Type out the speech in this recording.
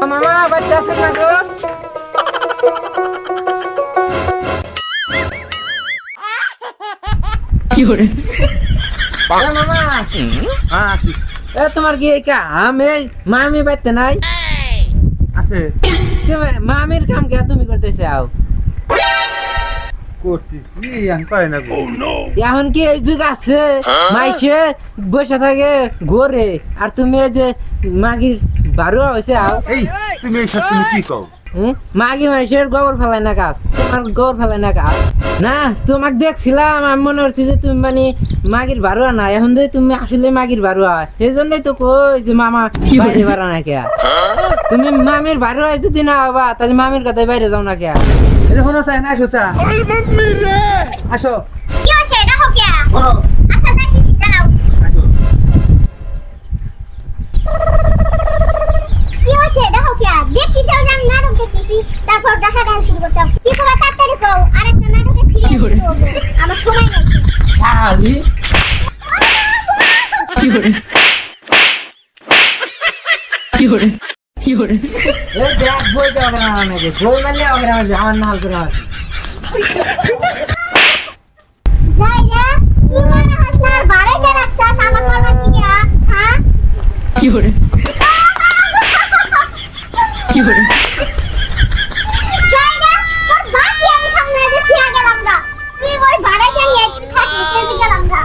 মামা বাচ্চা আছে না গো? মামা তোমার কি আমি মামি বাচ্চা নাই আছে মামির কাম কে তুমি করতেছে আও করতেছি আমি পারি না গো। এখন কি এই যুগ আছে মাইসে বসে থাকে ঘরে আর তুমি এই যে মাগির বারুয়া হয়েছে আও এই তুমি এইসব তুমি কি কও? মাগি মাইসের গোবর ফেলায় না কাজ তোমার গোবর ফেলায় না কাজ না তোমাকে দেখছিলাম আমি মনে করছি যে তুমি মানে মাগির বারুয়া না এখন যে তুমি আসলে মাগির বারুয়া সেই জন্যই তো কই যে মামা বাইরে বাড়া না কে তুমি মামির বারুয়া যদি না হবা তাহলে মামির কথায় বাইরে যাও না কে এটা শোনো চাই না আসো চা আসো কি হচ্ছে এটা হোক क्या বলো আচ্ছা যাচ্ছি দাঁড়াও আসো কি হচ্ছে এটা হোক क्या দেখছি যাও আমি নাটক দেখতেছি তারপর দেখা ডান শুরু করছো কি খবর তাড়াতাড়ি কও আরেকটা নাটকে ছিড়ে দিতে হবে আমার সময় নেই শালি এই দেখ বই দেওয়া কেন আমাকে বই মারলে ওকে আমার নাল করে আছে যাই রে তুই মনে হাস না বাড়াইতে রাখছাস আমার করবার কি হ্যাঁ যাই রে তোর বাকি আমি সামনে এসে ছিয়া গেলাম গা তুই ওই বাড়াইতে নিয়ে থাকিস গেলাম গা